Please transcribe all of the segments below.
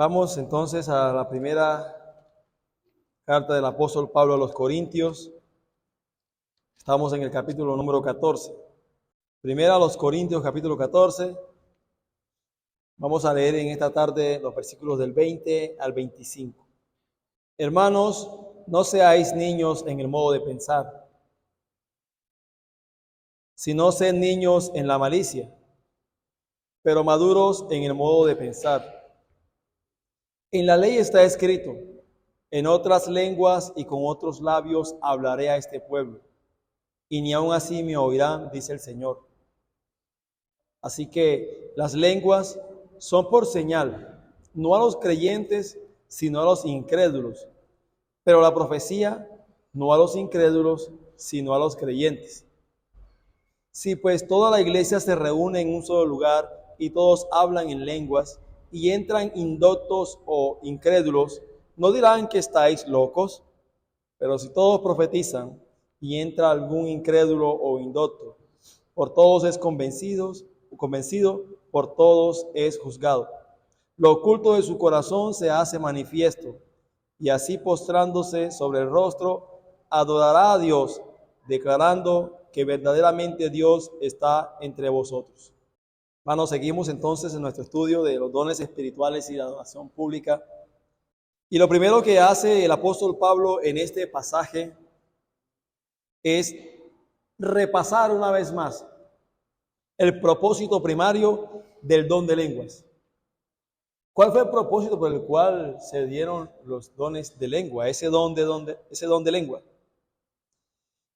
Vamos entonces a la primera carta del apóstol Pablo a los Corintios. Estamos en el capítulo número 14. Primera a los Corintios, capítulo 14. Vamos a leer en esta tarde los versículos del 20 al 25. Hermanos, no seáis niños en el modo de pensar, sino sed niños en la malicia, pero maduros en el modo de pensar. En la ley está escrito: en otras lenguas y con otros labios hablaré a este pueblo, y ni aun así me oirán, dice el Señor. Así que las lenguas son por señal, no a los creyentes, sino a los incrédulos, pero la profecía no a los incrédulos, sino a los creyentes. Si pues toda la iglesia se reúne en un solo lugar y todos hablan en lenguas, y entran indoctos o incrédulos, ¿no dirán que estáis locos? Pero si todos profetizan y entra algún incrédulo o indocto, por todos es convencido, por todos es juzgado. Lo oculto de su corazón se hace manifiesto, y así postrándose sobre el rostro, adorará a Dios, declarando que verdaderamente Dios está entre vosotros. Bueno, seguimos entonces en nuestro estudio de los dones espirituales y la adoración pública. Y lo primero que hace el apóstol Pablo en este pasaje es repasar una vez más el propósito primario del don de lenguas. ¿Cuál fue el propósito por el cual se dieron los dones de lengua, ese don de lengua?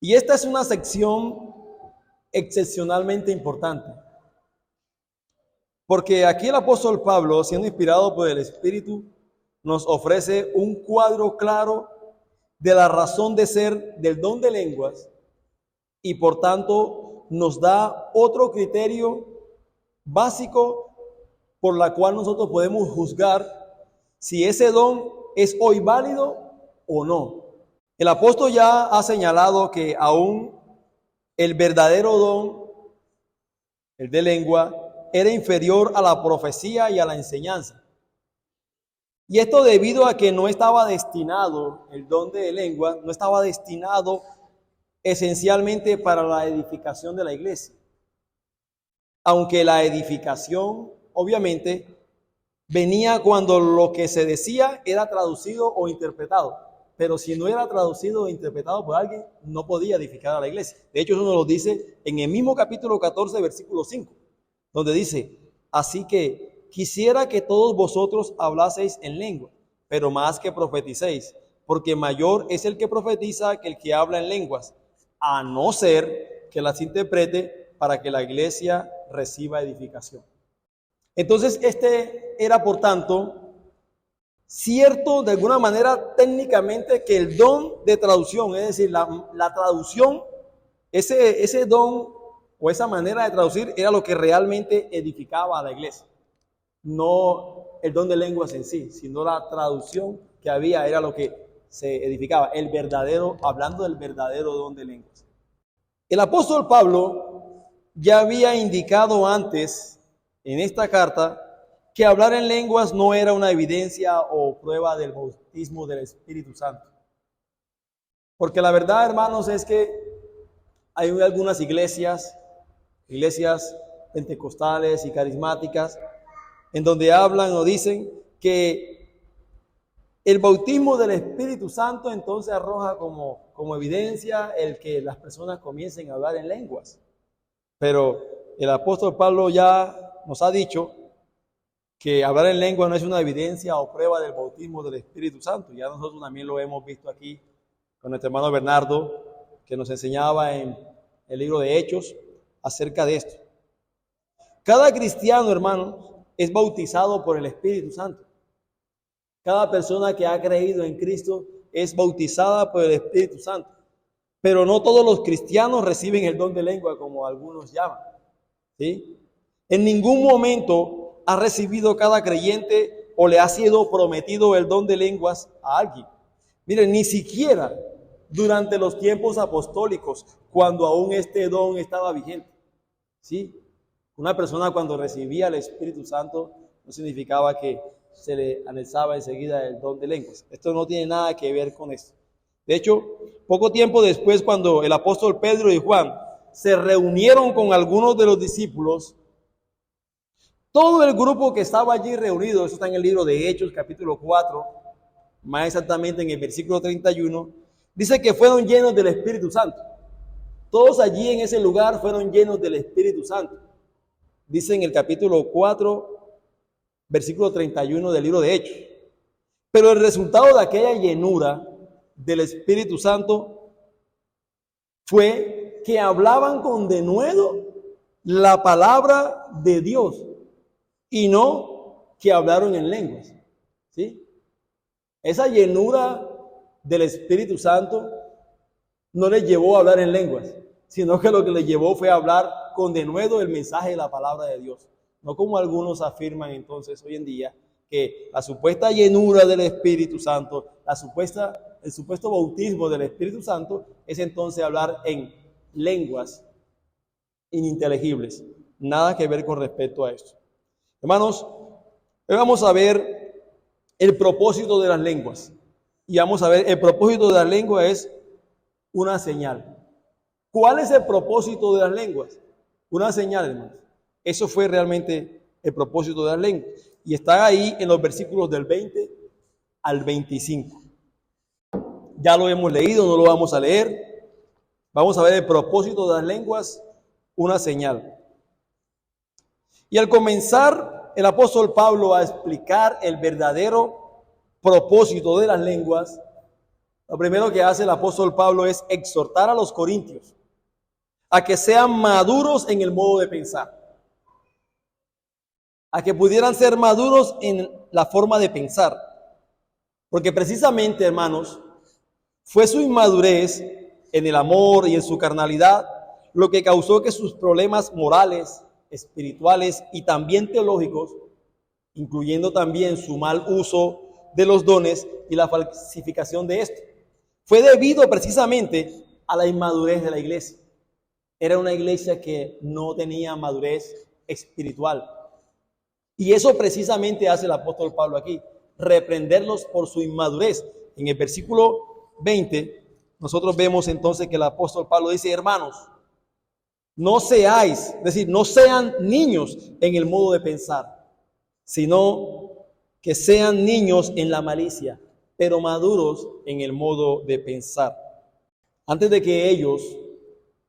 Y esta es una sección excepcionalmente importante. Porque aquí el apóstol Pablo, siendo inspirado por el Espíritu, nos ofrece un cuadro claro de la razón de ser del don de lenguas y por tanto nos da otro criterio básico por la cual nosotros podemos juzgar si ese don es hoy válido o no. El apóstol ya ha señalado que aún el verdadero don, el de lengua, era inferior a la profecía y a la enseñanza. Y esto debido a que no estaba destinado, el don de lengua, no estaba destinado esencialmente para la edificación de la iglesia. Aunque la edificación, obviamente, venía cuando lo que se decía era traducido o interpretado. Pero si no era traducido o interpretado por alguien, no podía edificar a la iglesia. De hecho, eso nos lo dice en el mismo capítulo 14, versículo 5. Donde dice: así que quisiera que todos vosotros hablaseis en lengua, pero más que profeticéis, porque mayor es el que profetiza que el que habla en lenguas, a no ser que las interprete para que la iglesia reciba edificación. Entonces, este era, por tanto, cierto de alguna manera técnicamente que el don de traducción, es decir, la traducción, ese don o esa manera de traducir era lo que realmente edificaba a la iglesia. No el don de lenguas en sí, sino la traducción que había era lo que se edificaba. El verdadero, hablando del verdadero don de lenguas. El apóstol Pablo ya había indicado antes en esta carta que hablar en lenguas no era una evidencia o prueba del bautismo del Espíritu Santo. Porque la verdad, hermanos, es que hay algunas iglesias pentecostales y carismáticas, en donde hablan o dicen que el bautismo del Espíritu Santo entonces arroja como evidencia el que las personas comiencen a hablar en lenguas. Pero el apóstol Pablo ya nos ha dicho que hablar en lengua no es una evidencia o prueba del bautismo del Espíritu Santo. Ya nosotros también lo hemos visto aquí con nuestro hermano Bernardo, que nos enseñaba en el libro de Hechos acerca de esto. Cada cristiano, hermano, es bautizado por el Espíritu Santo. Cada persona que ha creído en Cristo es bautizada por el Espíritu Santo. Pero no todos los cristianos reciben el don de lengua como algunos llaman. ¿Sí? En ningún momento ha recibido cada creyente o le ha sido prometido el don de lenguas a alguien. Miren, ni siquiera durante los tiempos apostólicos, cuando aún este don estaba vigente. ¿Sí? Una persona cuando recibía el Espíritu Santo no significaba que se le anexaba enseguida el don de lenguas. Esto no tiene nada que ver con esto. De hecho, poco tiempo después, cuando el apóstol Pedro y Juan se reunieron con algunos de los discípulos, todo el grupo que estaba allí reunido, eso está en el libro de Hechos, capítulo 4, más exactamente en el versículo 31, dice que fueron llenos del Espíritu Santo. Todos allí en ese lugar fueron llenos del Espíritu Santo. Dice en el capítulo 4, versículo 31 del libro de Hechos. Pero el resultado de aquella llenura del Espíritu Santo fue que hablaban con denuedo la palabra de Dios y no que hablaron en lenguas. ¿Sí? Esa llenura del Espíritu Santo no les llevó a hablar en lenguas, sino que lo que les llevó fue a hablar con denuedo el mensaje de la palabra de Dios. No como algunos afirman entonces hoy en día, que la supuesta llenura del Espíritu Santo, el supuesto bautismo del Espíritu Santo es entonces hablar en lenguas ininteligibles. Nada que ver con respecto a esto. Hermanos, hoy vamos a ver el propósito de las lenguas. Y vamos a ver, el propósito de las lenguas es una señal. ¿Cuál es el propósito de las lenguas? Una señal, hermanos. Eso fue realmente el propósito de las lenguas. Y está ahí en los versículos del 20 al 25. Ya lo hemos leído, no lo vamos a leer. Vamos a ver el propósito de las lenguas, una señal. Y al comenzar el apóstol Pablo a explicar el verdadero propósito de las lenguas, lo primero que hace el apóstol Pablo es exhortar a los corintios a que sean maduros en el modo de pensar, a que pudieran ser maduros en la forma de pensar, porque precisamente, hermanos, fue su inmadurez en el amor y en su carnalidad lo que causó que sus problemas morales, espirituales y también teológicos, incluyendo también su mal uso de los dones y la falsificación de esto, fue debido precisamente a la inmadurez de la iglesia. Era una iglesia que no tenía madurez espiritual. Y eso precisamente hace el apóstol Pablo aquí, reprenderlos por su inmadurez. En el versículo 20, nosotros vemos entonces que el apóstol Pablo dice: hermanos, no seáis, es decir, no sean niños en el modo de pensar, sino que sean niños en la malicia, pero maduros en el modo de pensar. Antes de que ellos,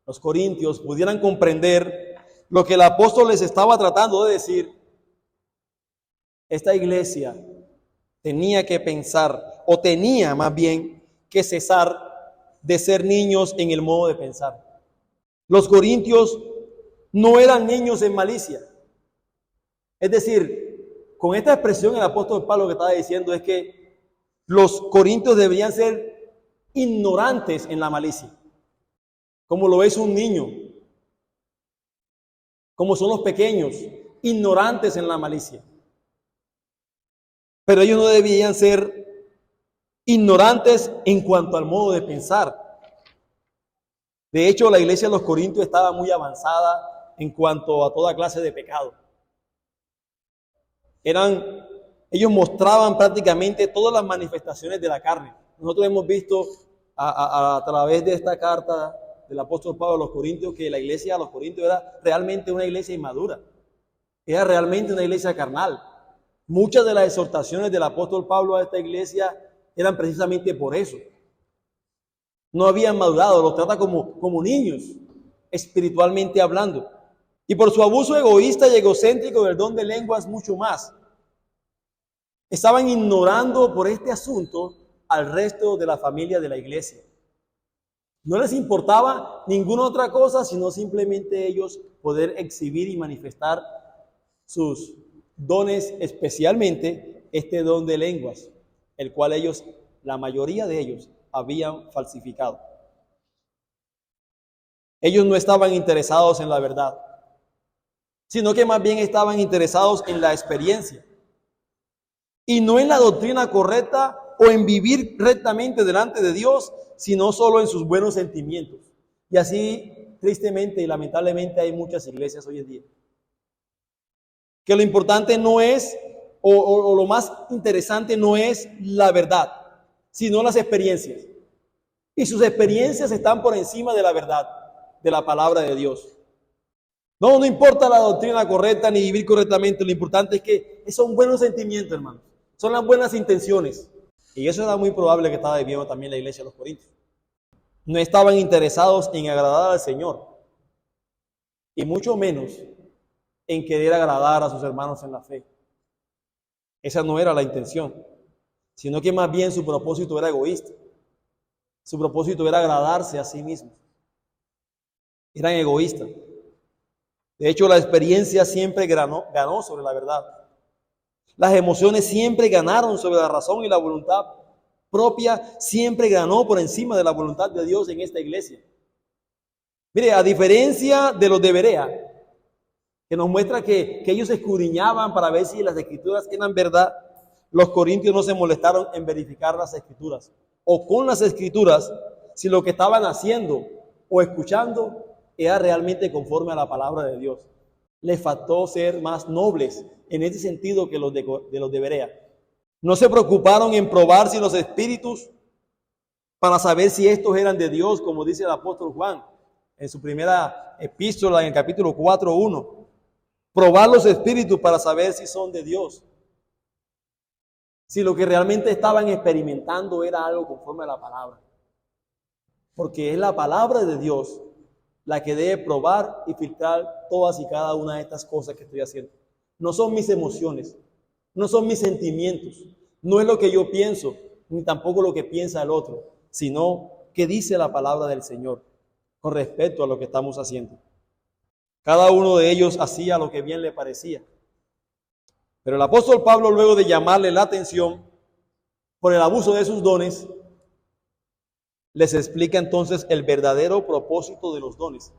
los corintios, pudieran comprender lo que el apóstol les estaba tratando de decir, esta iglesia tenía que pensar, o tenía más bien que cesar de ser niños en el modo de pensar. Los corintios no eran niños en malicia. Es decir, con esta expresión el apóstol Pablo que estaba diciendo es que los corintios deberían ser ignorantes en la malicia, como lo es un niño, como son los pequeños, ignorantes en la malicia. Pero ellos no debían ser ignorantes en cuanto al modo de pensar. De hecho, la iglesia de los Corintios estaba muy avanzada en cuanto a toda clase de pecado. Ellos mostraban prácticamente todas las manifestaciones de la carne. Nosotros hemos visto a través de esta carta del apóstol Pablo a los Corintios que la iglesia de los Corintios era realmente una iglesia inmadura. Era realmente una iglesia carnal. Muchas de las exhortaciones del apóstol Pablo a esta iglesia eran precisamente por eso. No habían madurado, los trata como niños, espiritualmente hablando. Y por su abuso egoísta y egocéntrico del don de lenguas mucho más. Estaban ignorando por este asunto al resto de la familia de la iglesia. No les importaba ninguna otra cosa, sino simplemente ellos poder exhibir y manifestar sus dones, especialmente este don de lenguas, el cual ellos, la mayoría de ellos, habían falsificado. Ellos no estaban interesados en la verdad, sino que más bien estaban interesados en la experiencia y no en la doctrina correcta o en vivir rectamente delante de Dios, sino solo en sus buenos sentimientos. Y así, tristemente y lamentablemente, hay muchas iglesias hoy en día. Que lo importante no es o lo más interesante no es la verdad, sino las experiencias. Y sus experiencias están por encima de la verdad, de la palabra de Dios. No importa la doctrina correcta ni vivir correctamente, lo importante es que son buenos sentimientos, hermanos. Son las buenas intenciones. Y eso era muy probable que estaba viviendo también la iglesia de los Corintios. No estaban interesados en agradar al Señor, y mucho menos en querer agradar a sus hermanos en la fe. Esa no era la intención, sino que más bien su propósito era egoísta. Su propósito era agradarse a sí mismos. Eran egoístas. De hecho, la experiencia siempre ganó sobre la verdad. Las emociones siempre ganaron sobre la razón, y la voluntad propia siempre ganó por encima de la voluntad de Dios en esta iglesia. Mire, a diferencia de los de Berea, que nos muestra que ellos escudriñaban para ver si las escrituras eran verdad, los corintios no se molestaron en verificar las escrituras o con las escrituras si lo que estaban haciendo o escuchando era realmente conforme a la palabra de Dios. Les faltó ser más nobles en ese sentido que los de Berea. No se preocuparon en probar si los espíritus para saber si estos eran de Dios, como dice el apóstol Juan en su primera epístola en el capítulo 4:1. Probar los espíritus para saber si son de Dios. Si lo que realmente estaban experimentando era algo conforme a la palabra. Porque es la palabra de Dios la que debe probar y filtrar todas y cada una de estas cosas que estoy haciendo. No son mis emociones, no son mis sentimientos, no es lo que yo pienso, ni tampoco lo que piensa el otro, sino que dice la palabra del Señor con respecto a lo que estamos haciendo. Cada uno de ellos hacía lo que bien le parecía. Pero el apóstol Pablo, luego de llamarle la atención por el abuso de sus dones, les explica entonces el verdadero propósito de los dones.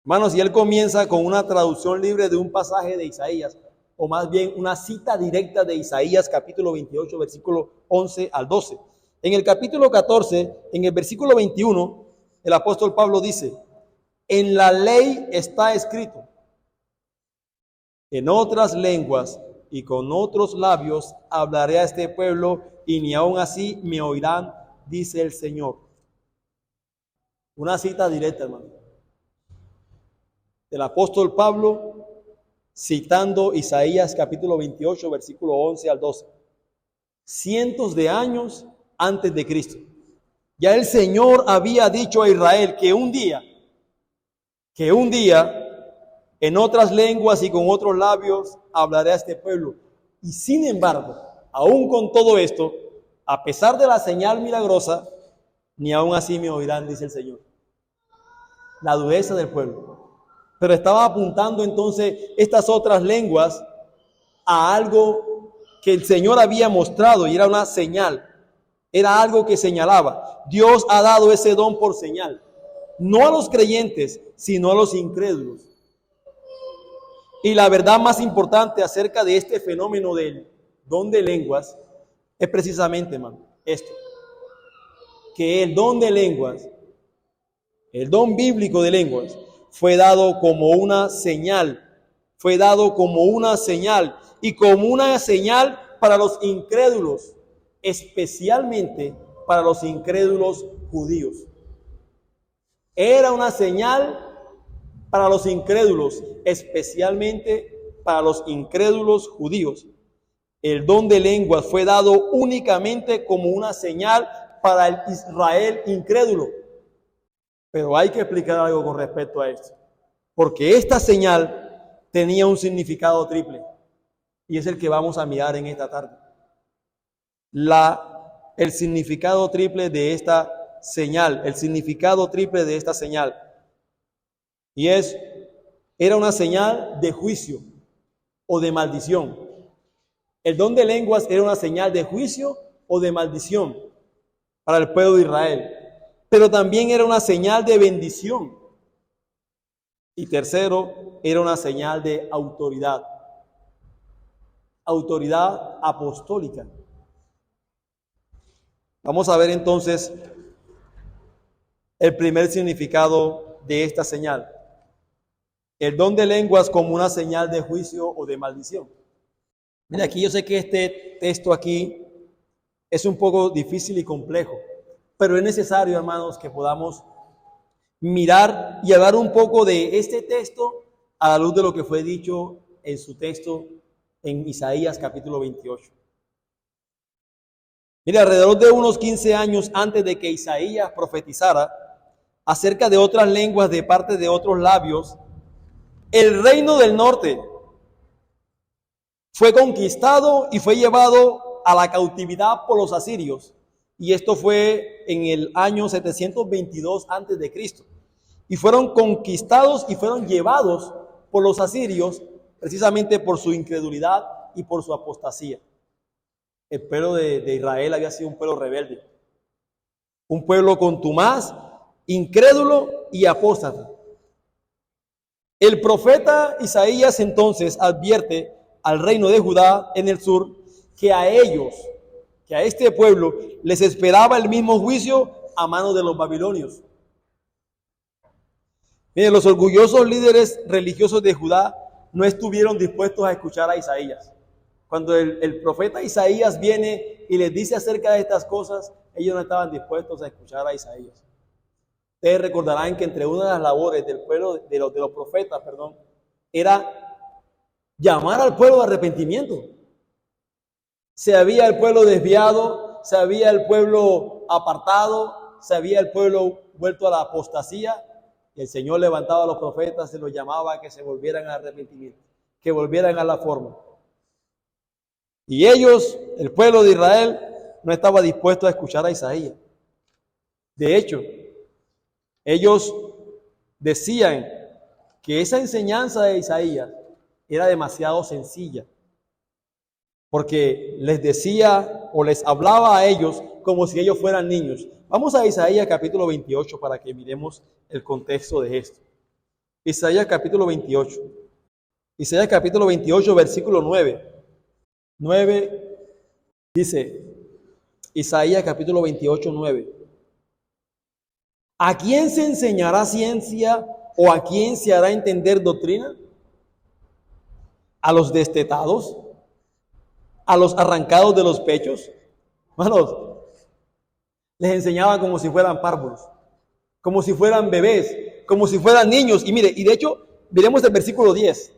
Hermanos, y él comienza con una traducción libre de un pasaje de Isaías, o más bien una cita directa de Isaías capítulo 28, versículo 11 al 12. En el capítulo 14, en el versículo 21, el apóstol Pablo dice: en la ley está escrito, en otras lenguas y con otros labios hablaré a este pueblo, y ni aun así me oirán, dice el Señor. Una cita directa, hermano, del apóstol Pablo, citando Isaías capítulo 28, versículo 11 al 12. Cientos de años antes de Cristo. Ya el Señor había dicho a Israel que un día, en otras lenguas y con otros labios, hablaré a este pueblo. Y sin embargo, aún con todo esto, a pesar de la señal milagrosa, ni aún así me oirán, dice el Señor. La dureza del pueblo. Pero estaba apuntando entonces estas otras lenguas a algo que el Señor había mostrado, y era una señal. Era algo que señalaba. Dios ha dado ese don por señal. No a los creyentes, sino a los incrédulos. Y la verdad más importante acerca de este fenómeno del don de lenguas es precisamente, hermano, esto. Que el don de lenguas, el don bíblico de lenguas, fue dado como una señal. Fue dado como una señal. Y como una señal para los incrédulos, especialmente para los incrédulos judíos. Era una señal para los incrédulos, especialmente para los incrédulos judíos. El don de lenguas fue dado únicamente como una señal para el Israel incrédulo. Pero hay que explicar algo con respecto a esto, porque esta señal tenía un significado triple, y es el que vamos a mirar en esta tarde. El significado triple de esta señal, y era una señal de juicio o de maldición. El don de lenguas era una señal de juicio o de maldición para el pueblo de Israel, pero también era una señal de bendición. Y tercero, era una señal de autoridad apostólica. Vamos a ver entonces el primer significado de esta señal. El don de lenguas como una señal de juicio o de maldición. Mira, aquí yo sé que este texto aquí es un poco difícil y complejo, pero es necesario, hermanos, que podamos mirar y hablar un poco de este texto a la luz de lo que fue dicho en su texto en Isaías capítulo 28. Mira, alrededor de unos 15 años antes de que Isaías profetizara acerca de otras lenguas de parte de otros labios, el reino del norte fue conquistado y fue llevado a la cautividad por los asirios. Y esto fue en el año 722 antes de Cristo. Y fueron conquistados y fueron llevados por los asirios precisamente por su incredulidad y por su apostasía. El pueblo de Israel había sido un pueblo rebelde, un pueblo contumaz, incrédulo y apóstata. El profeta Isaías entonces advierte al reino de Judá en el sur que a ellos, que a este pueblo les esperaba el mismo juicio a manos de los babilonios. Miren, los orgullosos líderes religiosos de Judá no estuvieron dispuestos a escuchar a Isaías. Cuando el profeta Isaías viene y les dice acerca de estas cosas, ellos no estaban dispuestos a escuchar a Isaías. Ustedes recordarán que entre una de las labores del pueblo, de los profetas, era llamar al pueblo de arrepentimiento. Se había el pueblo desviado, se había el pueblo apartado, se había el pueblo vuelto a la apostasía, y el Señor levantaba a los profetas y los llamaba a que se volvieran al arrepentimiento, que volvieran a la forma. Y ellos, el pueblo de Israel, no estaba dispuesto a escuchar a Isaías. De hecho, ellos decían que esa enseñanza de Isaías era demasiado sencilla, porque les decía o les hablaba a ellos como si ellos fueran niños. Vamos a Isaías capítulo 28 para que miremos el contexto de esto. Isaías capítulo 28. Isaías capítulo 28, versículo 9. 9 dice, Isaías capítulo 28, 9. ¿A quién se enseñará ciencia o a quién se hará entender doctrina? ¿A los destetados? ¿A los arrancados de los pechos? Hermanos, les enseñaban como si fueran párvulos, como si fueran bebés, como si fueran niños. Y mire, y de hecho, miremos el versículo 10.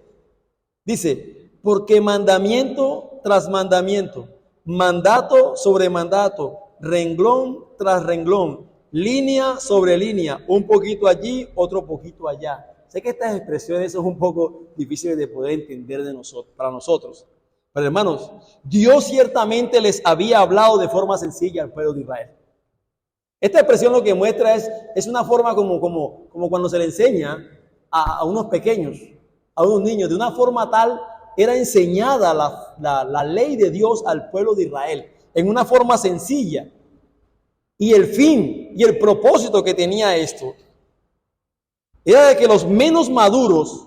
Dice, porque mandamiento tras mandamiento, mandato sobre mandato, renglón tras renglón, línea sobre línea, un poquito allí, otro poquito allá. Sé que estas expresiones son un poco difíciles de poder entender para nosotros. Pero hermanos, Dios ciertamente les había hablado de forma sencilla al pueblo de Israel. Esta expresión lo que muestra es una forma como cuando se le enseña a unos pequeños, a unos niños, de una forma tal era enseñada la ley de Dios al pueblo de Israel, en una forma sencilla. Y el fin y el propósito que tenía esto era de que los menos maduros,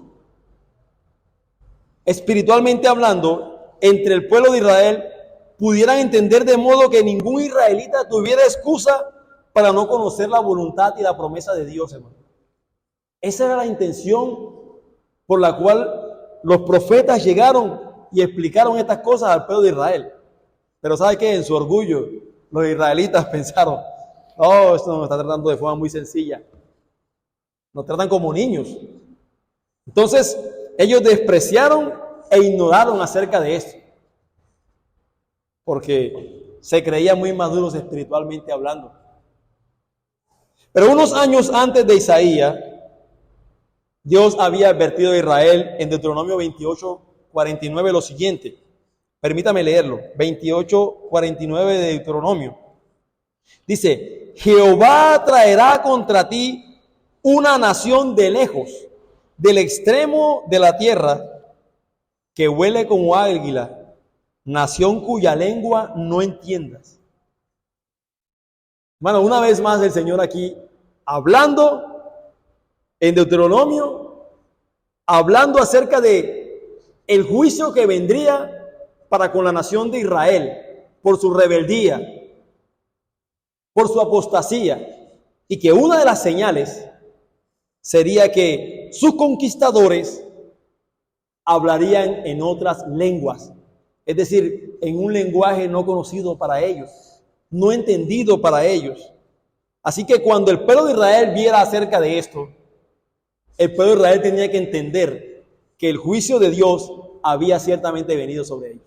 espiritualmente hablando, entre el pueblo de Israel, pudieran entender de modo que ningún israelita tuviera excusa para no conocer la voluntad y la promesa de Dios, hermano. Esa era la intención por la cual los profetas llegaron y explicaron estas cosas al pueblo de Israel. Pero ¿sabe qué? En su orgullo, los israelitas pensaron, oh, esto nos está tratando de forma muy sencilla. Nos tratan como niños. Entonces, ellos despreciaron e ignoraron acerca de esto, porque se creían muy maduros espiritualmente hablando. Pero unos años antes de Isaías, Dios había advertido a Israel en Deuteronomio 28, 49 lo siguiente. Permítame leerlo. 28, 49 de Deuteronomio. Dice, Jehová traerá contra ti una nación de lejos, del extremo de la tierra, que huele como águila, nación cuya lengua no entiendas. Hermano, una vez más el Señor aquí hablando en Deuteronomio, hablando acerca de el juicio que vendría para con la nación de Israel por su rebeldía, por su apostasía, y que una de las señales sería que sus conquistadores hablarían en otras lenguas. Es decir, en un lenguaje no conocido para ellos, no entendido para ellos. Así que cuando el pueblo de Israel viera acerca de esto, el pueblo de Israel tenía que entender que el juicio de Dios había ciertamente venido sobre ellos.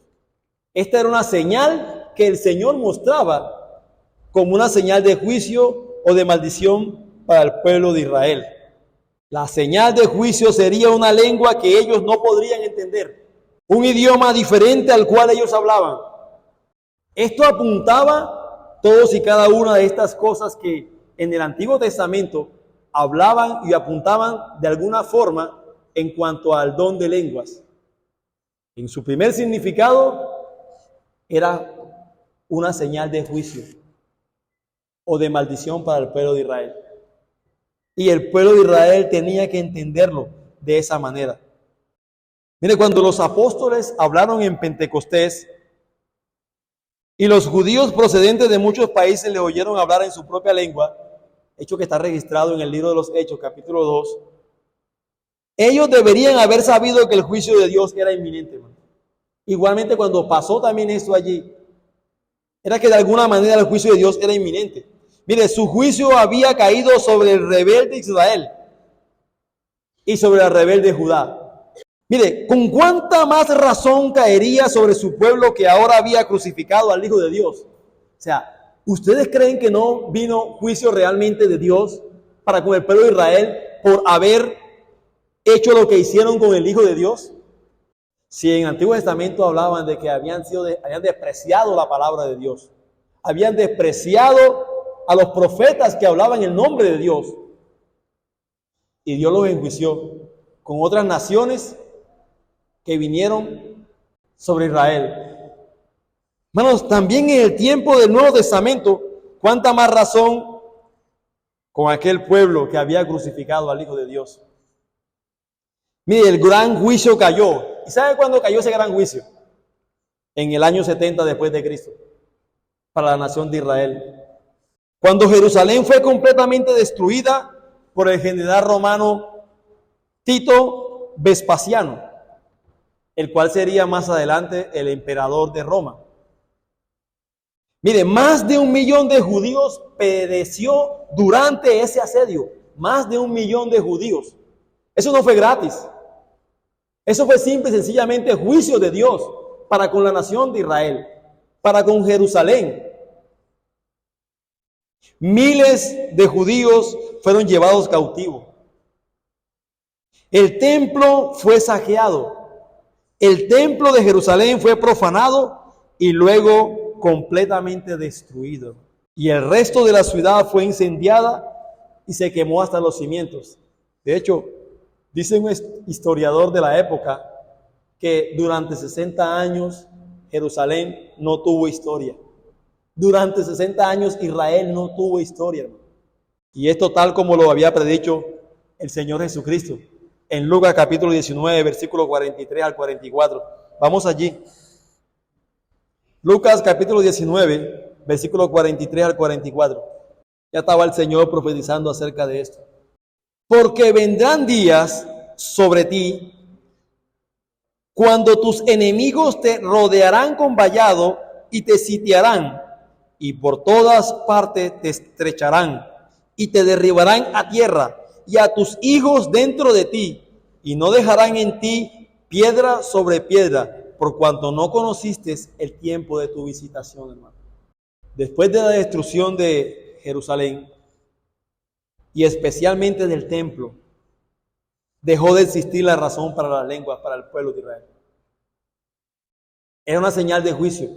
Esta era una señal que el Señor mostraba como una señal de juicio o de maldición para el pueblo de Israel. La señal de juicio sería una lengua que ellos no podrían entender, un idioma diferente al cual ellos hablaban. Esto apuntaba todos y cada una de estas cosas que en el Antiguo Testamento hablaban y apuntaban de alguna forma en cuanto al don de lenguas. En su primer significado era una señal de juicio o de maldición para el pueblo de Israel. Y el pueblo de Israel tenía que entenderlo de esa manera. Mire, cuando los apóstoles hablaron en Pentecostés y los judíos procedentes de muchos países le oyeron hablar en su propia lengua, hecho que está registrado en el libro de los Hechos, capítulo 2, ellos deberían haber sabido que el juicio de Dios era inminente, hermano. Igualmente cuando pasó también esto allí, era que de alguna manera el juicio de Dios era inminente. Mire, su juicio había caído sobre el rebelde Israel y sobre el rebelde Judá. Mire, ¿con cuánta más razón caería sobre su pueblo que ahora había crucificado al Hijo de Dios? O sea, ¿ustedes creen que no vino juicio realmente de Dios para con el pueblo de Israel por haber hecho lo que hicieron con el Hijo de Dios? Si en el Antiguo Testamento hablaban de que habían despreciado la palabra de Dios, habían despreciado a los profetas que hablaban el nombre de Dios, y Dios los enjuició con otras naciones que vinieron sobre Israel. Hermanos, también en el tiempo del Nuevo Testamento, cuánta más razón con aquel pueblo que había crucificado al Hijo de Dios. Mire, el gran juicio cayó. ¿Y sabe cuándo cayó ese gran juicio? En el año 70 después de Cristo, para la nación de Israel. Cuando Jerusalén fue completamente destruida por el general romano Tito Vespasiano, el cual sería más adelante el emperador de Roma. Mire, más de 1 millón de judíos pereció durante ese asedio. Más de 1 millón de judíos. Eso no fue gratis. Eso fue simple y sencillamente juicio de Dios para con la nación de Israel, para con Jerusalén. Miles de judíos fueron llevados cautivos. El templo fue saqueado. El templo de Jerusalén fue profanado y luego completamente destruido. Y el resto de la ciudad fue incendiada y se quemó hasta los cimientos. De hecho, dice un historiador de la época que durante 60 años Jerusalén no tuvo historia. Durante 60 años Israel no tuvo historia, hermano. Y esto tal como lo había predicho el Señor Jesucristo en Lucas capítulo 19, versículo 43 al 44. Vamos allí. Lucas capítulo 19, versículo 43 al 44. Ya estaba el Señor profetizando acerca de esto. Porque vendrán días sobre ti cuando tus enemigos te rodearán con vallado y te sitiarán, y por todas partes te estrecharán y te derribarán a tierra y a tus hijos dentro de ti, y no dejarán en ti piedra sobre piedra, por cuanto no conociste el tiempo de tu visitación, hermano. Después de la destrucción de Jerusalén, y especialmente del templo, dejó de existir la razón para las lenguas, para el pueblo de Israel. Era una señal de juicio.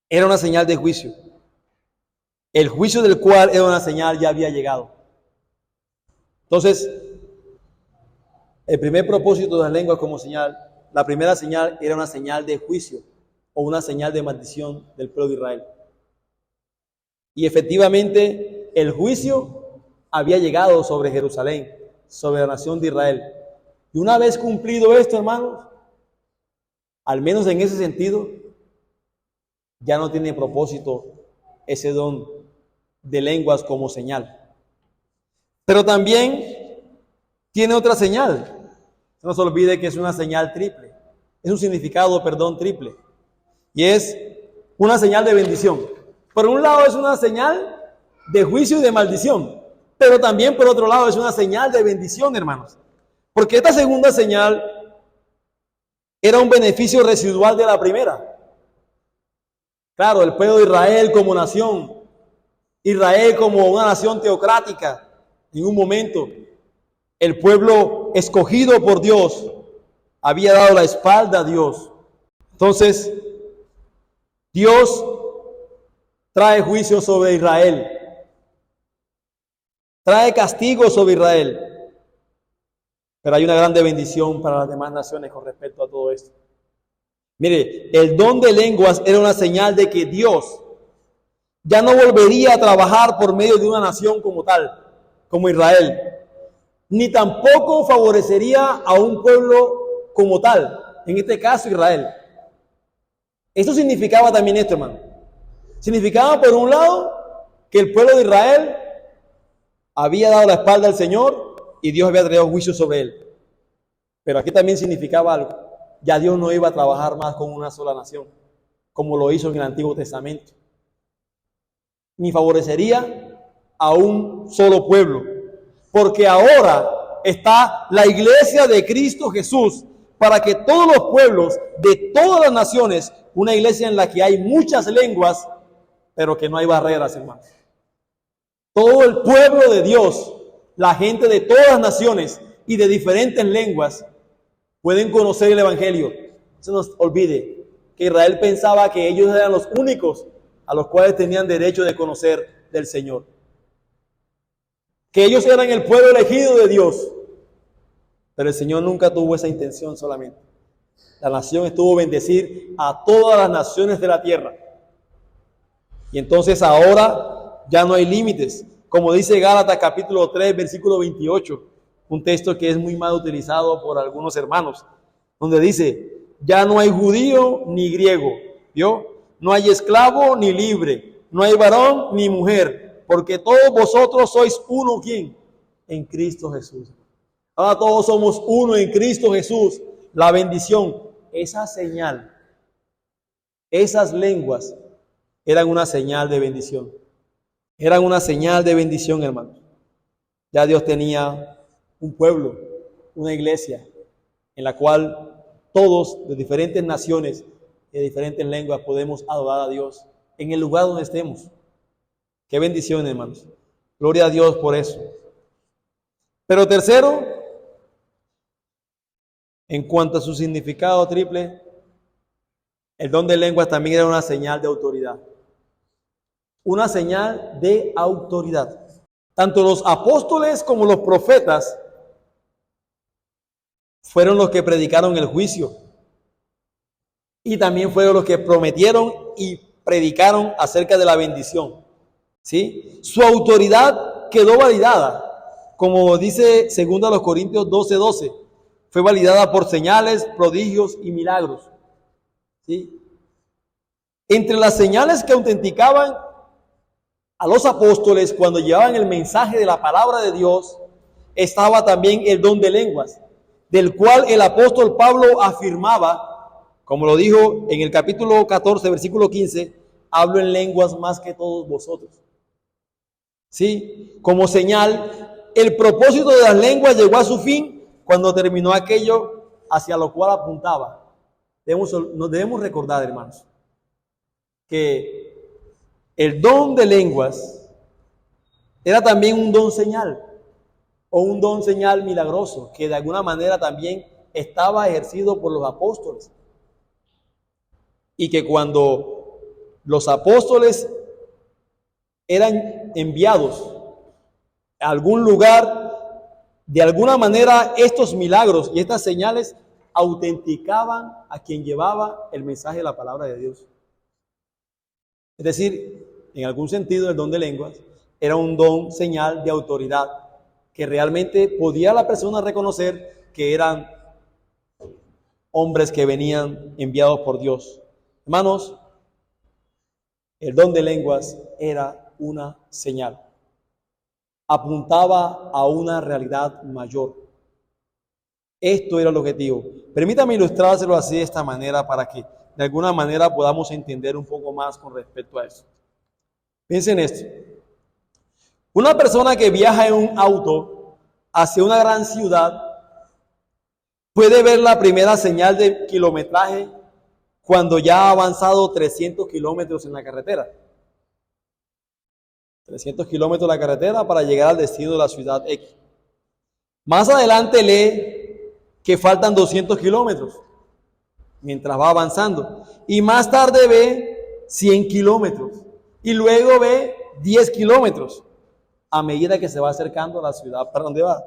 Era una señal de juicio. El juicio del cual era una señal ya había llegado. Entonces, el primer propósito de las lenguas como señal, la primera señal era una señal de juicio o una señal de maldición del pueblo de Israel. Y efectivamente, el juicio había llegado sobre Jerusalén, sobre la nación de Israel. Y una vez cumplido esto, hermanos, al menos en ese sentido, ya no tiene propósito ese don de lenguas como señal. Pero también tiene otra señal. No se olvide que es una señal triple. es un significado, triple. Y es una señal de bendición. Por un lado es una señal de juicio y de maldición, pero también por otro lado es una señal de bendición, hermanos. Porque esta segunda señal era un beneficio residual de la primera. Claro, el pueblo de Israel como nación, Israel como una nación teocrática, en un momento, el pueblo escogido por Dios había dado la espalda a Dios. Entonces, Dios trae juicio sobre Israel, trae castigo sobre Israel, pero hay una grande bendición para las demás naciones con respecto a todo esto. Mire, el don de lenguas era una señal de que Dios ya no volvería a trabajar por medio de una nación como tal, como Israel, ni tampoco favorecería a un pueblo como tal, en este caso Israel. Esto significaba también esto, hermano. Significaba, por un lado, que el pueblo de Israel había dado la espalda al Señor y Dios había traído juicio sobre él. Pero aquí también significaba algo. Ya Dios no iba a trabajar más con una sola nación, como lo hizo en el Antiguo Testamento. Ni favorecería a un solo pueblo. Porque ahora está la iglesia de Cristo Jesús para que todos los pueblos de todas las naciones, una iglesia en la que hay muchas lenguas, pero que no hay barreras, hermanos. Todo el pueblo de Dios, la gente de todas las naciones y de diferentes lenguas, pueden conocer el Evangelio. No se nos olvide que Israel pensaba que ellos eran los únicos a los cuales tenían derecho de conocer del Señor. Que ellos eran el pueblo elegido de Dios. Pero el Señor nunca tuvo esa intención solamente. La nación estuvo bendecir a todas las naciones de la tierra. Y entonces ahora ya no hay límites. Como dice Gálatas capítulo 3, versículo 28. Un texto que es muy mal utilizado por algunos hermanos. Donde dice, ya no hay judío ni griego. ¿Vio? No hay esclavo ni libre. No hay varón ni mujer. Porque todos vosotros sois uno, ¿quién? En Cristo Jesús. Ahora todos somos uno en Cristo Jesús. La bendición, esa señal, esas lenguas eran una señal de bendición. Eran una señal de bendición, hermanos. Ya Dios tenía un pueblo, una iglesia, en la cual todos de diferentes naciones, de diferentes lenguas, podemos adorar a Dios en el lugar donde estemos. Qué bendición, hermanos. Gloria a Dios por eso. Pero tercero, en cuanto a su significado triple, el don de lenguas también era una señal de autoridad. Una señal de autoridad. Tanto los apóstoles como los profetas fueron los que predicaron el juicio. Y también fueron los que prometieron y predicaron acerca de la bendición. ¿Sí? Su autoridad quedó validada, como dice 2 Corintios 12:12. Fue validada por señales, prodigios y milagros. ¿Sí? Entre las señales que autenticaban a los apóstoles cuando llevaban el mensaje de la palabra de Dios, estaba también el don de lenguas, del cual el apóstol Pablo afirmaba, como lo dijo en el capítulo 14, versículo 15, hablo en lenguas más que todos vosotros. ¿Sí? Como señal, el propósito de las lenguas llegó a su fin cuando terminó aquello hacia lo cual apuntaba. Nos debemos recordar, hermanos, que el don de lenguas era también un don señal, o un don señal milagroso, que de alguna manera también estaba ejercido por los apóstoles. Y que cuando los apóstoles eran enviados a algún lugar, de alguna manera estos milagros y estas señales autenticaban a quien llevaba el mensaje de la palabra de Dios. Es decir, en algún sentido el don de lenguas era un don señal de autoridad, que realmente podía la persona reconocer que eran hombres que venían enviados por Dios. Hermanos, el don de lenguas era una señal. Apuntaba a una realidad mayor. Esto era el objetivo. Permítame ilustrárselo así de esta manera para que de alguna manera podamos entender un poco más con respecto a eso. Piensen en esto. Una persona que viaja en un auto hacia una gran ciudad puede ver la primera señal de kilometraje cuando ya ha avanzado 300 kilómetros en la carretera. 300 kilómetros en la carretera para llegar al destino de la ciudad X. Más adelante lee que faltan 200 kilómetros mientras va avanzando. Y más tarde ve 100 kilómetros. Y luego ve 10 kilómetros a medida que se va acercando a la ciudad para donde va.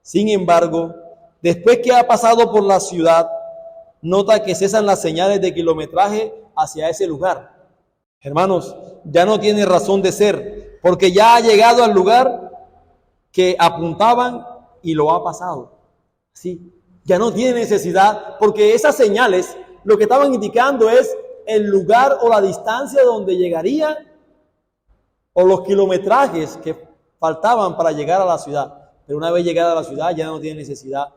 Sin embargo, después que ha pasado por la ciudad, nota que cesan las señales de kilometraje hacia ese lugar. Hermanos, ya no tiene razón de ser, porque ya ha llegado al lugar que apuntaban y lo ha pasado. Sí, ya no tiene necesidad, porque esas señales lo que estaban indicando es el lugar o la distancia donde llegaría o los kilometrajes que faltaban para llegar a la ciudad. Pero una vez llegada a la ciudad ya no tiene necesidad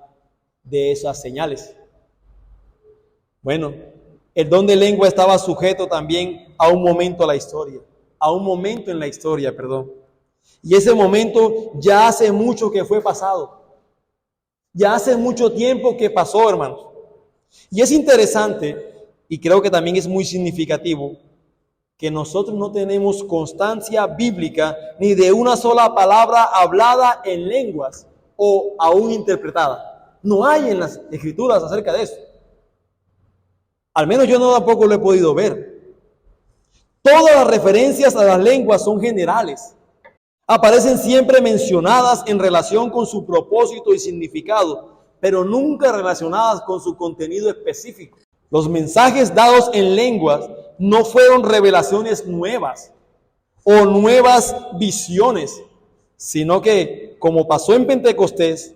de esas señales. Bueno, el don de lengua estaba sujeto también a un momento en la historia, perdón. Y ese momento ya hace mucho que fue pasado. Ya hace mucho tiempo que pasó, hermanos. Y es interesante, y creo que también es muy significativo, que nosotros no tenemos constancia bíblica ni de una sola palabra hablada en lenguas o aún interpretada. No hay en las escrituras acerca de eso. Al menos yo no tampoco lo he podido ver. Todas las referencias a las lenguas son generales. Aparecen siempre mencionadas en relación con su propósito y significado, pero nunca relacionadas con su contenido específico. Los mensajes dados en lenguas no fueron revelaciones nuevas o nuevas visiones, sino que, como pasó en Pentecostés,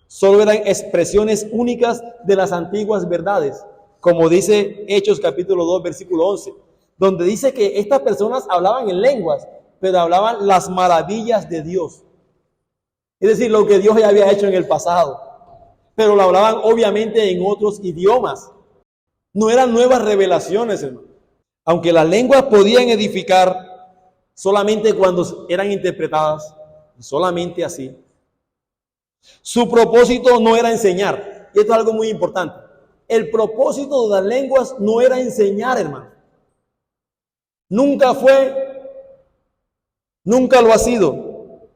solo eran expresiones únicas de las antiguas verdades, como dice Hechos capítulo 2, versículo 11, donde dice que estas personas hablaban en lenguas, pero hablaban las maravillas de Dios. Es decir, lo que Dios ya había hecho en el pasado, pero lo hablaban obviamente en otros idiomas. No eran nuevas revelaciones, hermano. Aunque las lenguas podían edificar solamente cuando eran interpretadas, solamente así. Su propósito no era enseñar. Y esto es algo muy importante. El propósito de las lenguas no era enseñar, hermano. Nunca lo ha sido.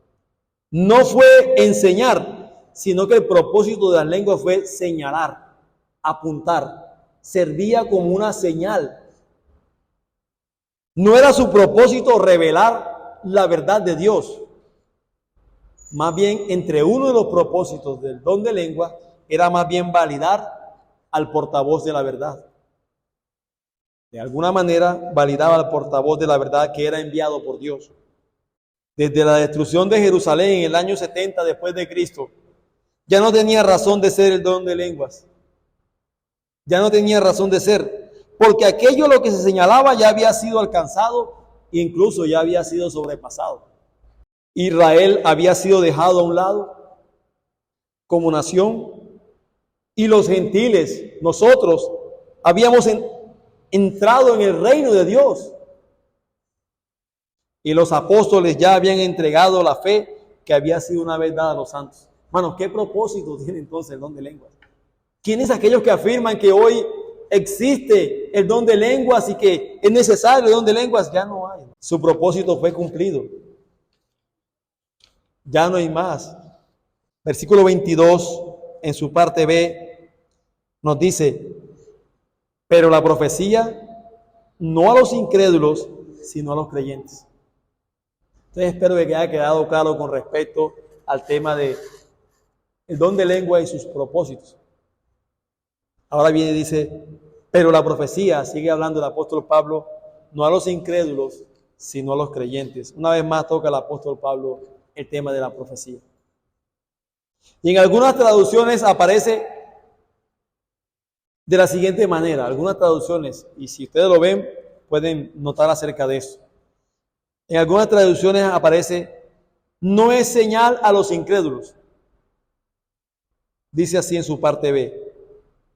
No fue enseñar, sino que el propósito de las lenguas fue señalar, apuntar. Servía como una señal. No era su propósito revelar la verdad de Dios. Más bien, entre uno de los propósitos del don de lengua era más bien validar al portavoz de la verdad. De alguna manera, validaba al portavoz de la verdad que era enviado por Dios. Desde la destrucción de Jerusalén en el año 70 después de Cristo, ya no tenía razón de ser el don de lenguas. Ya no tenía razón de ser, porque aquello lo que se señalaba ya había sido alcanzado e incluso ya había sido sobrepasado. Israel había sido dejado a un lado como nación y los gentiles, nosotros, habíamos entrado en el reino de Dios. Y los apóstoles ya habían entregado la fe que había sido una vez dada a los santos. Hermanos, ¿qué propósito tiene entonces el don de lenguas? ¿Quiénes aquellos que afirman que hoy existe el don de lenguas y que es necesario el don de lenguas? Ya no hay. Su propósito fue cumplido. Ya no hay más. Versículo 22, en su parte B, nos dice, pero la profecía no a los incrédulos, sino a los creyentes. Entonces espero que haya quedado claro con respecto al tema de el don de lengua y sus propósitos. Ahora viene y dice, pero la profecía, sigue hablando el apóstol Pablo, no a los incrédulos, sino a los creyentes. Una vez más toca el apóstol Pablo el tema de la profecía. Y en algunas traducciones aparece de la siguiente manera, algunas traducciones, y si ustedes lo ven, pueden notar acerca de eso. En algunas traducciones aparece, no es señal a los incrédulos. dice así en su parte B.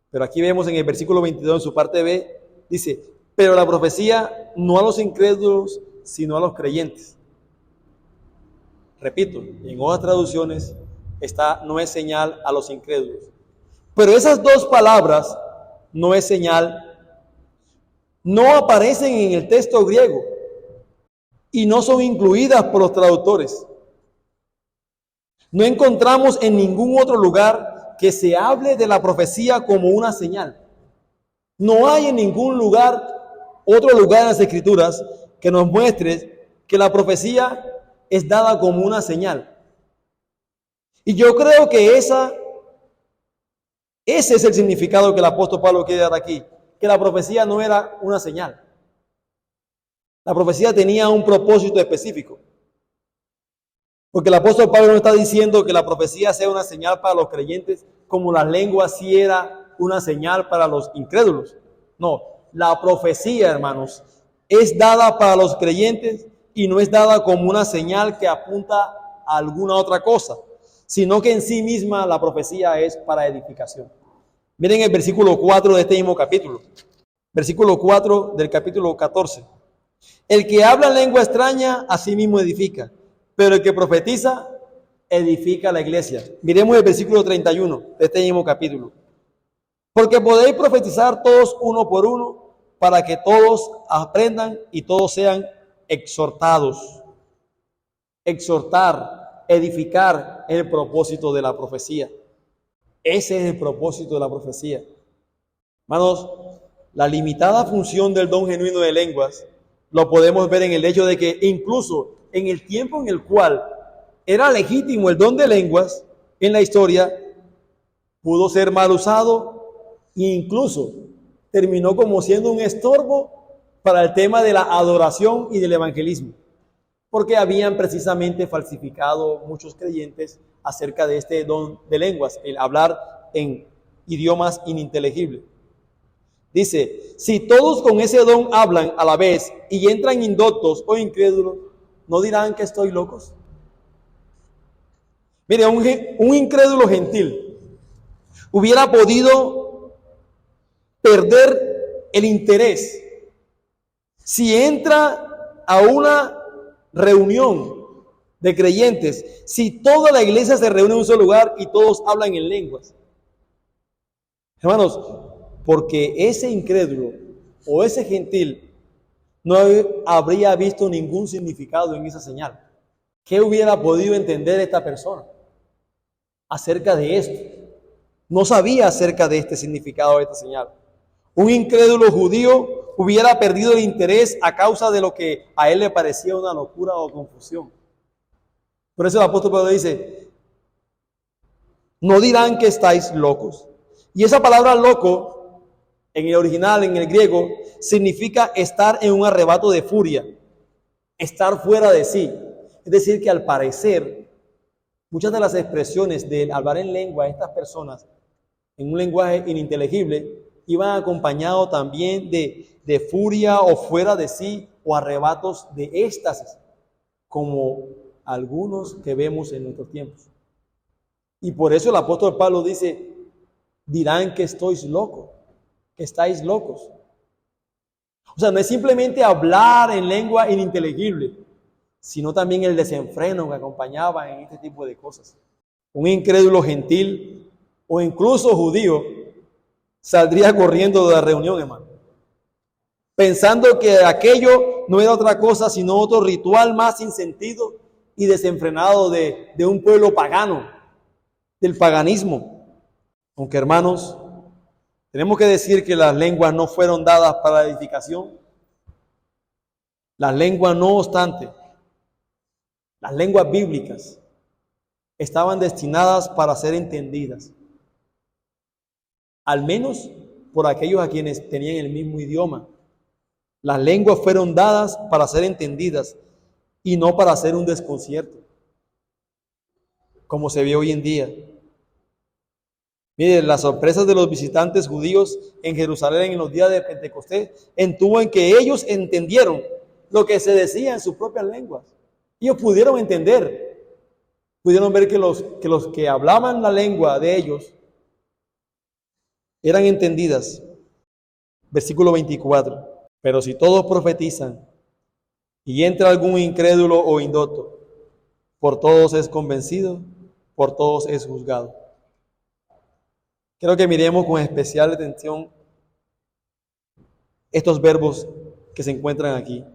Pero aquí vemos en el versículo 22, en su parte B, dice, pero la profecía no a los incrédulos, sino a los creyentes. Repito, en otras traducciones está no es señal a los incrédulos. Pero esas dos palabras, no es señal, no aparecen en el texto griego y no son incluidas por los traductores. No encontramos en ningún otro lugar que se hable de la profecía como una señal. No hay en ningún lugar, otro lugar en las Escrituras, que nos muestre que la profecía es dada como una señal. Y yo creo que ese es el significado que el apóstol Pablo quiere dar aquí, que la profecía no era una señal. La profecía tenía un propósito específico. Porque el apóstol Pablo no está diciendo que la profecía sea una señal para los creyentes, como la lengua sí era una señal para los incrédulos. No, la profecía, hermanos, es dada para los creyentes y no es dada como una señal que apunta a alguna otra cosa, sino que en sí misma la profecía es para edificación. Miren el versículo 4 de este mismo capítulo. Versículo 4 del capítulo 14. El que habla lengua extraña, a sí mismo edifica, pero el que profetiza, edifica la iglesia. Miremos el versículo 31 de este mismo capítulo. Porque podéis profetizar todos uno por uno, para que todos aprendan y todos sean exhortados. Exhortar, edificar es el propósito de la profecía. Ese es el propósito de la profecía. Hermanos, la limitada función del don genuino de lenguas lo podemos ver en el hecho de que incluso en el tiempo en el cual era legítimo el don de lenguas en la historia, pudo ser mal usado e incluso terminó como siendo un estorbo para el tema de la adoración y del evangelismo, porque habían precisamente falsificado muchos creyentes acerca de este don de lenguas, el hablar en idiomas ininteligibles. Dice, si todos con ese don hablan a la vez y entran indoctos o incrédulos, ¿no dirán que estoy locos? Mire, un incrédulo gentil hubiera podido perder el interés si entra a una reunión de creyentes, si toda la iglesia se reúne en un solo lugar y todos hablan en lenguas. Hermanos, porque ese incrédulo o ese gentil no habría visto ningún significado en esa señal. ¿Qué hubiera podido entender esta persona acerca de esto? No sabía acerca de este significado de esta señal. Un incrédulo judío hubiera perdido el interés a causa de lo que a él le parecía una locura o confusión. Por eso el apóstol Pablo dice, no dirán que estáis locos. Y esa palabra loco, en el original, en el griego, significa estar en un arrebato de furia, estar fuera de sí. Es decir, que al parecer, muchas de las expresiones de hablar en lengua de estas personas, en un lenguaje ininteligible, iban acompañados también de furia o fuera de sí o arrebatos de éxtasis, como algunos que vemos en nuestros tiempos. Y por eso el apóstol Pablo dice, dirán que estáis locos. O sea, no es simplemente hablar en lengua ininteligible, sino también el desenfreno que acompañaba en este tipo de cosas. Un incrédulo gentil o incluso judío saldría corriendo de la reunión, hermano, pensando que aquello no era otra cosa sino otro ritual más sin sentido y desenfrenado de un pueblo pagano, del paganismo. Aunque, hermanos, tenemos que decir que las lenguas no fueron dadas para la edificación. Las lenguas, no obstante, las lenguas bíblicas estaban destinadas para ser entendidas, al menos por aquellos a quienes tenían el mismo idioma. Las lenguas fueron dadas para ser entendidas y no para hacer un desconcierto, como se ve hoy en día. Miren, las sorpresas de los visitantes judíos en Jerusalén en los días de Pentecostés estuvo en que ellos entendieron lo que se decía en sus propias lenguas. Ellos pudieron entender, pudieron ver que los que hablaban la lengua de ellos eran entendidas. Versículo 24. Pero si todos profetizan y entra algún incrédulo o indocto, por todos es convencido, por todos es juzgado. Quiero que miremos con especial atención estos verbos que se encuentran aquí.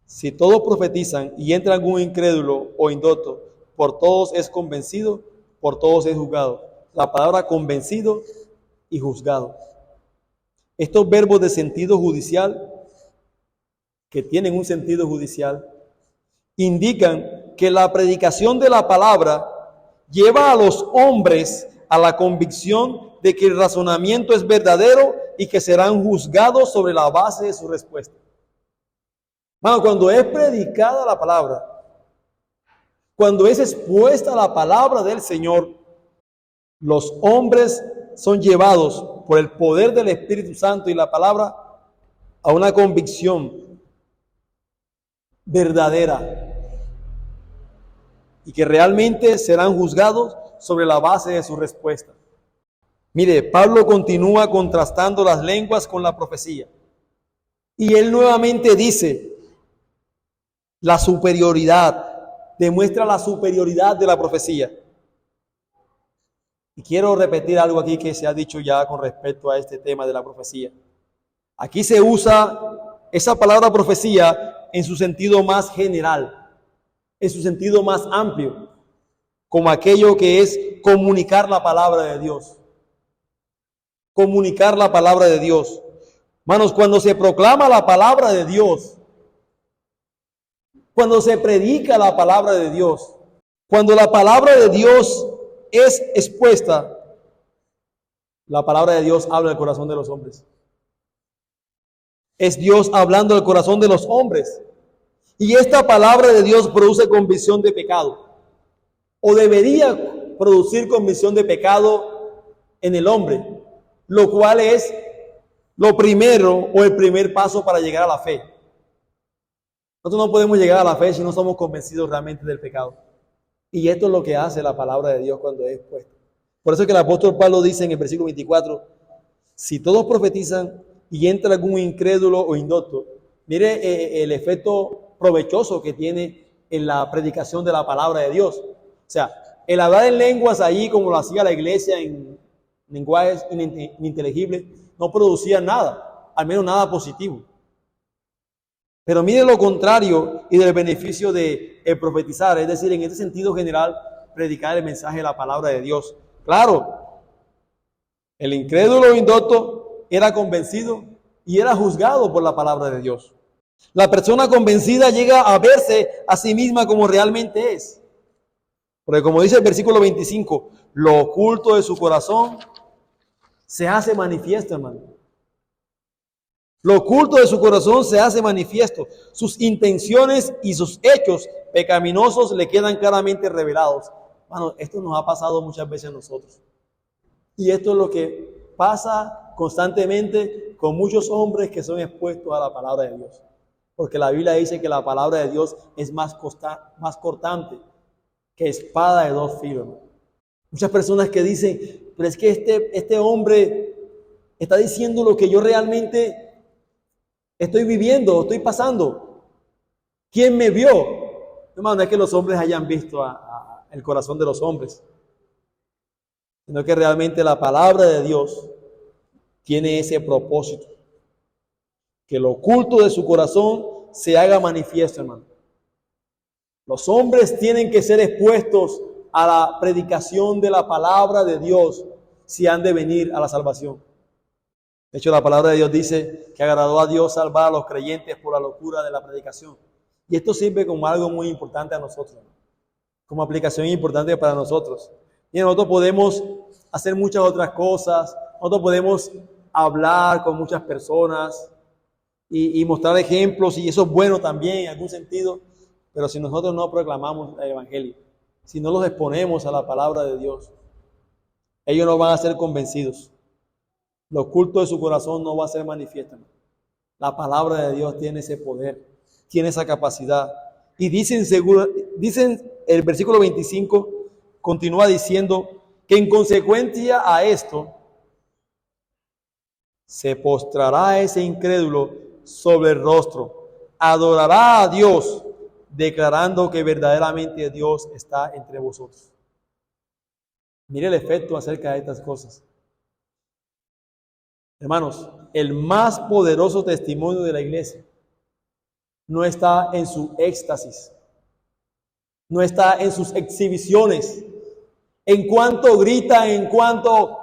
Si todos profetizan y entra algún incrédulo o indocto, por todos es convencido, por todos es juzgado. La palabra convencido y juzgado. Estos verbos de sentido judicial, que tienen un sentido judicial, indican que la predicación de la palabra lleva a los hombres a la convicción de que el razonamiento es verdadero y que serán juzgados sobre la base de su respuesta. Bueno, cuando es predicada la palabra, cuando es expuesta la palabra del Señor, los hombres son llevados por el poder del Espíritu Santo y la palabra a una convicción verdadera y que realmente serán juzgados sobre la base de su respuesta. Mire, Pablo continúa contrastando las lenguas con la profecía y él nuevamente dice la superioridad, demuestra la superioridad de la profecía. Y quiero repetir algo aquí que se ha dicho ya con respecto a este tema de la profecía. Aquí se usa esa palabra profecía en su sentido más general, en su sentido más amplio, como aquello que es comunicar la palabra de Dios. Comunicar la palabra de Dios. Hermanos, cuando se proclama la palabra de Dios, cuando se predica la palabra de Dios, cuando la palabra de Dios es expuesta, la palabra de Dios habla al corazón de los hombres. Es Dios hablando al corazón de los hombres. Y esta palabra de Dios produce convicción de pecado. O debería producir convicción de pecado en el hombre, lo cual es lo primero o el primer paso para llegar a la fe. Nosotros no podemos llegar a la fe si no somos convencidos realmente del pecado. Y esto es lo que hace la palabra de Dios cuando es expuesta. Por eso es que el apóstol Pablo dice en el versículo 24, si todos profetizan y entra algún incrédulo o indocto, mire el efecto provechoso que tiene en la predicación de la palabra de Dios. O sea, el hablar en lenguas ahí como lo hacía la iglesia en lenguajes ininteligibles no producía nada, al menos nada positivo. Pero mire lo contrario y del beneficio de profetizar, es decir, en este sentido general, predicar el mensaje de la palabra de Dios. Claro, el incrédulo o indocto era convencido y era juzgado por la palabra de Dios. La persona convencida llega a verse a sí misma como realmente es. Porque como dice el versículo 25, lo oculto de su corazón se hace manifiesto, hermano. Lo oculto de su corazón se hace manifiesto. Sus intenciones y sus hechos pecaminosos le quedan claramente revelados. Bueno, esto nos ha pasado muchas veces a nosotros. Y esto es lo que pasa constantemente con muchos hombres que son expuestos a la palabra de Dios. Porque la Biblia dice que la palabra de Dios es más cortante que espada de dos filos. Muchas personas que dicen, pero es que este hombre está diciendo lo que yo realmente estoy viviendo, estoy pasando. ¿Quién me vio? Hermano, no es que los hombres hayan visto el corazón de los hombres, sino que realmente la palabra de Dios tiene ese propósito, que lo oculto de su corazón se haga manifiesto, hermano. Los hombres tienen que ser expuestos a la predicación de la palabra de Dios si han de venir a la salvación. De hecho, la palabra de Dios dice que agradó a Dios salvar a los creyentes por la locura de la predicación. Y esto sirve como algo muy importante a nosotros, como aplicación importante para nosotros. Y nosotros podemos hacer muchas otras cosas, nosotros podemos hablar con muchas personas y mostrar ejemplos, y eso es bueno también en algún sentido, pero si nosotros no proclamamos el Evangelio, si no los exponemos a la palabra de Dios, ellos no van a ser convencidos. Lo oculto de su corazón no va a ser manifiesto. La palabra de Dios tiene ese poder, tiene esa capacidad. Y dicen el versículo 25, continúa diciendo que en consecuencia a esto se postrará ese incrédulo sobre el rostro, adorará a Dios, declarando que verdaderamente Dios está entre vosotros. Mire el efecto acerca de estas cosas. Hermanos, el más poderoso testimonio de la iglesia no está en su éxtasis, no está en sus exhibiciones, en cuanto gritan, en cuanto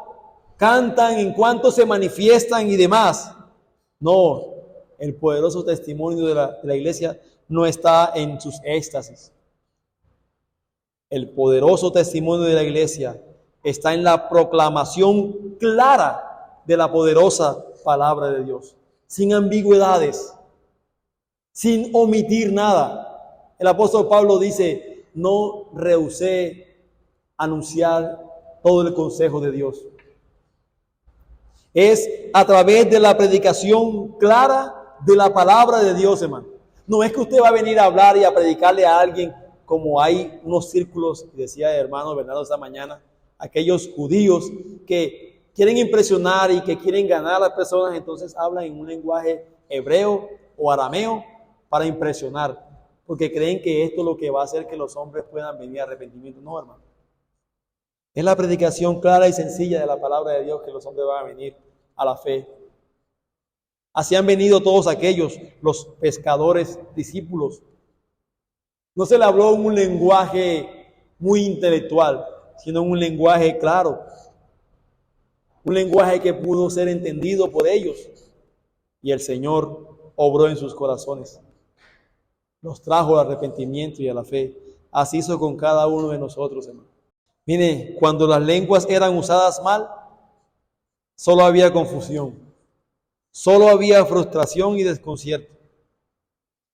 cantan, en cuanto se manifiestan y demás. No, el poderoso testimonio de la iglesia no está en sus éxtasis. El poderoso testimonio de la iglesia está en la proclamación clara de la poderosa palabra de Dios, sin ambigüedades, sin omitir nada. El apóstol Pablo dice: no rehusé anunciar todo el consejo de Dios. Es a través de la predicación clara de la palabra de Dios, hermano. No es que usted va a venir a hablar y a predicarle a alguien, como hay unos círculos, decía el hermano Bernardo esta mañana, aquellos judíos que quieren impresionar y que quieren ganar a las personas, entonces hablan en un lenguaje hebreo o arameo para impresionar, porque creen que esto es lo que va a hacer que los hombres puedan venir a arrepentimiento. No, hermano. Es la predicación clara y sencilla de la palabra de Dios que los hombres van a venir a la fe. Así han venido todos aquellos, los pescadores, discípulos. No se le habló en un lenguaje muy intelectual, sino en un lenguaje claro. Un lenguaje que pudo ser entendido por ellos. Y el Señor obró en sus corazones. Los trajo al arrepentimiento y a la fe. Así hizo con cada uno de nosotros, hermano. Mire, cuando las lenguas eran usadas mal, solo había confusión, solo había frustración y desconcierto.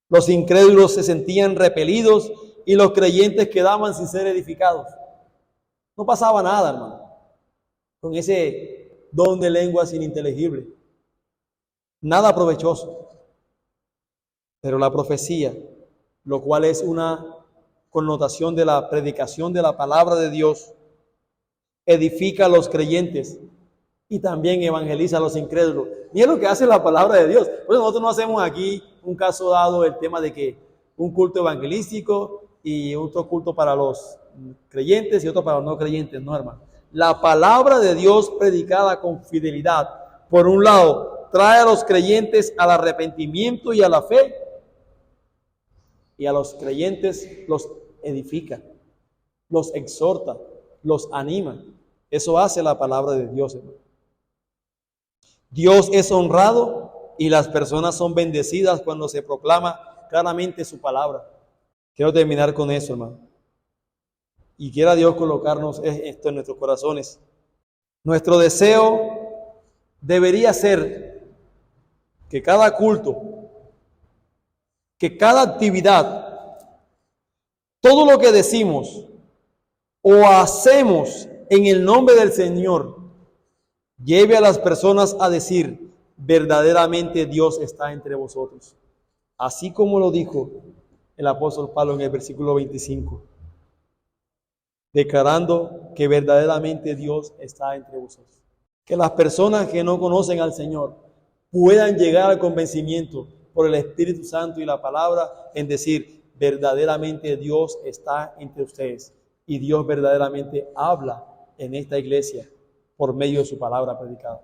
Los incrédulos se sentían repelidos y los creyentes quedaban sin ser edificados. No pasaba nada, hermano, con ese don de lenguas ininteligible. Nada provechoso. Pero la profecía, lo cual es una connotación de la predicación de la palabra de Dios, edifica a los creyentes y también evangeliza a los incrédulos. Y es lo que hace la palabra de Dios. Pues nosotros no hacemos aquí un caso dado el tema de que un culto evangelístico y otro culto para los creyentes y otro para los no creyentes. No, hermano. La palabra de Dios predicada con fidelidad, por un lado, trae a los creyentes al arrepentimiento y a la fe, y a los creyentes los edifica, los exhorta, los anima. Eso hace la palabra de Dios, hermano. Dios es honrado y las personas son bendecidas cuando se proclama claramente su palabra. Quiero terminar con eso, hermano. Y quiera Dios colocarnos esto en nuestros corazones. Nuestro deseo debería ser que cada culto, que cada actividad, todo lo que decimos o hacemos en el nombre del Señor, lleve a las personas a decir: verdaderamente Dios está entre vosotros. Así como lo dijo el apóstol Pablo en el versículo 25, declarando que verdaderamente Dios está entre vosotros. Que las personas que no conocen al Señor puedan llegar al convencimiento por el Espíritu Santo y la palabra en decir: verdaderamente Dios está entre ustedes y Dios verdaderamente habla en esta iglesia por medio de su palabra predicada.